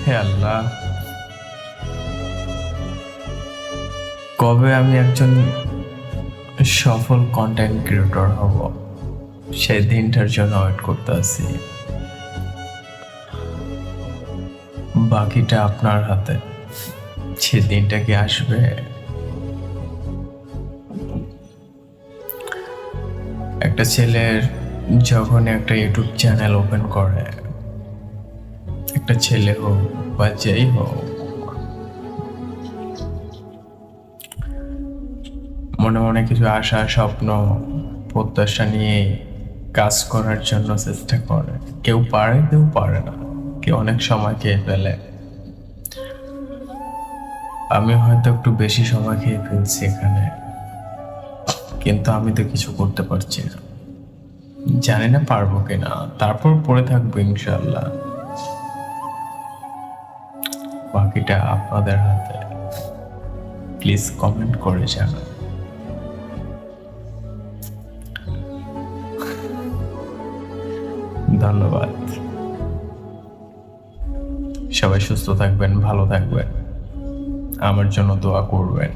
হে আল্লাহ, কবে আমি একজন সফল কন্টেন্ট ক্রিয়েটর হব, সেই দিনটার জন্য ওয়েট করতে আছি। বাকিটা আপনার হাতে। সে দিনটা কি আসবে? একটা ছেলের যখন একটা ইউটিউব চ্যানেল ওপেন করে, একটা ছেলে হোক বা যেই হোক, মনে মনে কিছু আশা, স্বপ্ন, প্রত্যাশা নিয়ে কাজ করার জন্য চেষ্টা করে। কেউ পারে, কেউ পারে না, কেউ অনেক সময় খেয়ে ফেলে। আমি হয়তো একটু বেশি সময় খেয়ে ফেলছি এখানে, কিন্তু আমি তো কিছু করতে পারছি না। জানি না পারবো কিনা, তারপর পড়ে থাকবো ইনশাল্লাহ। বাকিটা আপনাদের হাতে। প্লিজ কমেন্ট করে জানান। ধন্যবাদ। সবাই সুস্থ থাকবেন, ভালো থাকবেন, আমার জন্য দোয়া করবেন।